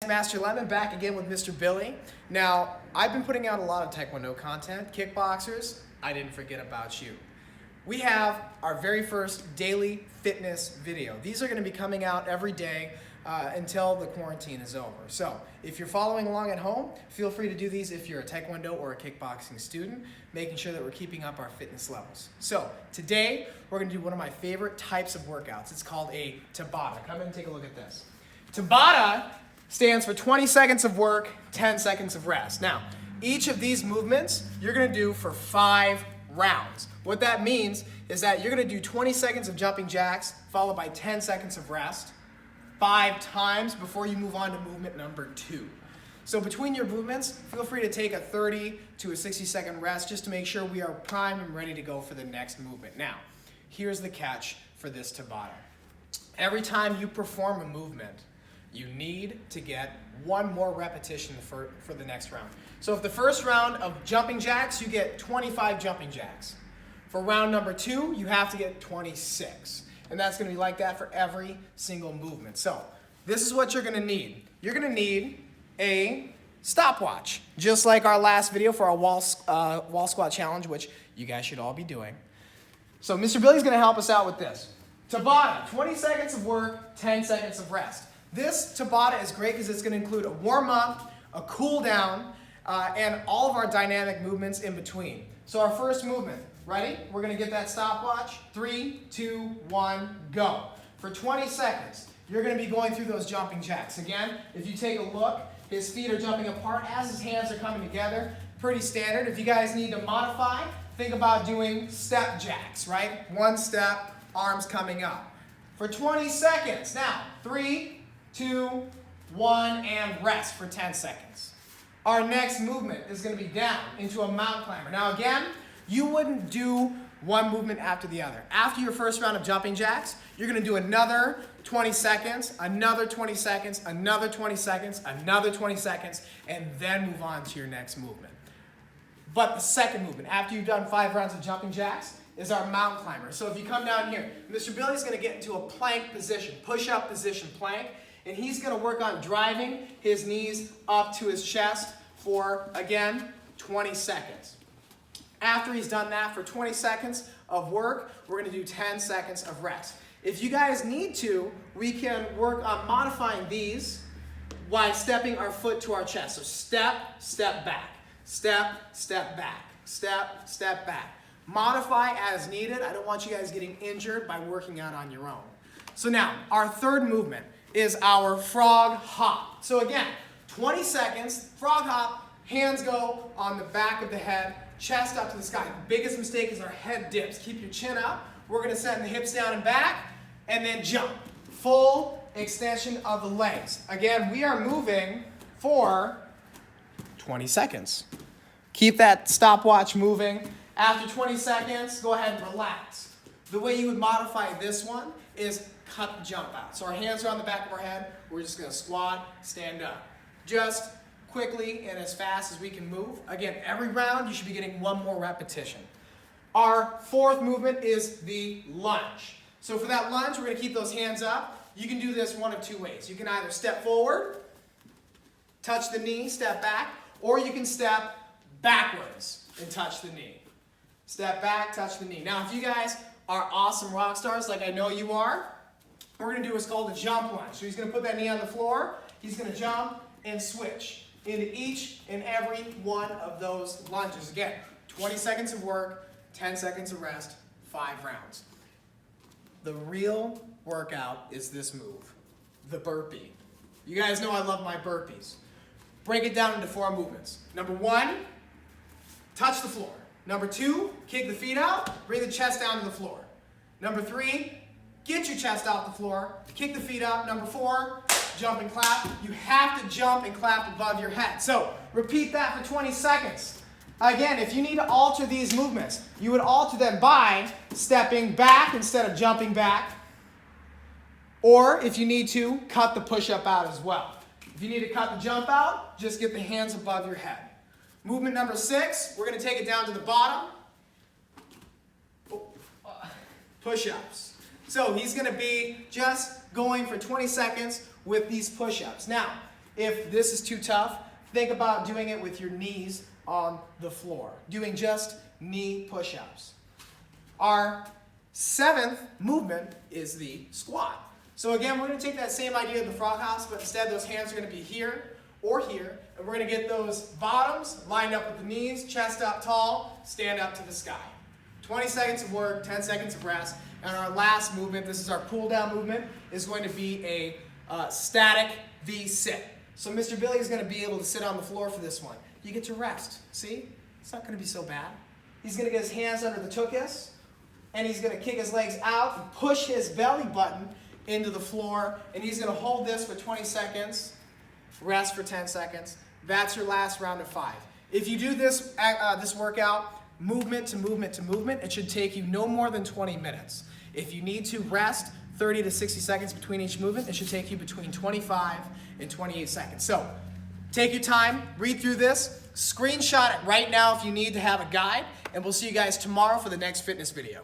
Master Lemon, back again with Mr. Billy. Now, I've been putting out a lot of Taekwondo content. Kickboxers, I didn't forget about you. We have our very first daily fitness video. These are going to be coming out every day until the quarantine is over. So, if you're following along at home, feel free to do these if you're a Taekwondo or a kickboxing student, making sure that we're keeping up our fitness levels. So, today, we're going to do one of my favorite types of workouts. It's called a Tabata. Come in and take a look at this. Tabata stands for 20 seconds of work, 10 seconds of rest. Now, each of these movements you're going to do for 5 rounds. What that means is that you're going to do 20 seconds of jumping jacks followed by 10 seconds of rest 5 times before you move on to movement number 2. So between your movements, feel free to take a 30 to a 60-second rest just to make sure we are primed and ready to go for the next movement. Now, here's the catch for this Tabata. Every time you perform a movement, you need to get 1 more repetition for the next round. So if the first round of jumping jacks, you get 25 jumping jacks. For round number 2, you have to get 26. And that's going to be like that for every single movement. So this is what you're going to need. You're going to need a stopwatch, just like our last video for our wall squat challenge, which you guys should all be doing. So Mr. Billy's going to help us out with this. Tabata, 20 seconds of work, 10 seconds of rest. This Tabata is great because it's going to include a warm-up, a cool-down, and all of our dynamic movements in between. So our first movement, ready? We're going to get that stopwatch. 3, 2, 1, go. For 20 seconds, you're going to be going through those jumping jacks. Again, if you take a look, his feet are jumping apart as his hands are coming together. Pretty standard. If you guys need to modify, think about doing step jacks, right? 1 step, arms coming up. For 20 seconds. Now, 3, 2, 1, and rest for 10 seconds. Our next movement is going to be down into a mountain climber. Now again, you wouldn't do one movement after the other. After your first round of jumping jacks, you're going to do another 20 seconds, another 20 seconds, another 20 seconds, another 20 seconds, and then move on to your next movement. But the second movement, after you've done 5 rounds of jumping jacks, is our mountain climber. So if you come down here, Mr. Billy's going to get into a plank position, push-up position plank, and he's going to work on driving his knees up to his chest for, again, 20 seconds. After he's done that for 20 seconds of work, we're going to do 10 seconds of rest. If you guys need to, we can work on modifying these while stepping our foot to our chest. So step, step back, step, step back, step, step back. Modify as needed. I don't want you guys getting injured by working out on your own. So now, our third movement is our frog hop. So again, 20 seconds, frog hop, hands go on the back of the head, chest up to the sky. The biggest mistake is our head dips. Keep your chin up. We're going to send the hips down and back, and then jump. Full extension of the legs. Again, we are moving for 20 seconds. Keep that stopwatch moving. After 20 seconds, go ahead and relax. The way you would modify this one is cut the jump out. So our hands are on the back of our head. We're just going to squat, stand up. Just quickly and as fast as we can move. Again, every round you should be getting 1 more repetition. Our fourth movement is the lunge. So for that lunge, we're going to keep those hands up. You can do this one of 2 ways. You can either step forward, touch the knee, step back, or you can step backwards and touch the knee. Step back, touch the knee. Now, if you guys are awesome rock stars like I know you are, we're going to do what's called a jump lunge. So he's going to put that knee on the floor. He's going to jump and switch into each and every one of those lunges. Again, 20 seconds of work, 10 seconds of rest, 5 rounds. The real workout is this move, the burpee. You guys know I love my burpees. Break it down into 4 movements. Number 1, touch the floor. Number 2, kick the feet out, bring the chest down to the floor. Number 3, get your chest off the floor, kick the feet up. Number 4, jump and clap. You have to jump and clap above your head. So repeat that for 20 seconds. Again, if you need to alter these movements, you would alter them by stepping back instead of jumping back. Or if you need to, cut the push-up out as well. If you need to cut the jump out, just get the hands above your head. Movement number 6, we're going to take it down to the bottom. Push-ups. So he's going to be just going for 20 seconds with these push-ups. Now, If this is too tough, think about doing it with your knees on the floor, doing just knee push-ups. Our 7th movement is the squat. So again, we're going to take that same idea of the frog house, but instead those hands are going to be here or here, and we're going to get those bottoms lined up with the knees, chest up tall, stand up to the sky. 20 seconds of work, 10 seconds of rest, and our last movement, this is our pull down movement, is going to be a static V sit. So Mr. Billy is going to be able to sit on the floor for this one. You get to rest. See? It's not going to be so bad. He's going to get his hands under the tuchus, and he's going to kick his legs out and push his belly button into the floor, and he's going to hold this for 20 seconds, rest for 10 seconds. That's your last round of 5. If you do this workout, movement to movement to movement, it should take you no more than 20 minutes. If you need to rest 30 to 60 seconds between each movement, it should take you between 25 and 28 seconds. So take your time, read through this, screenshot it right now if you need to have a guide, and we'll see you guys tomorrow for the next fitness video.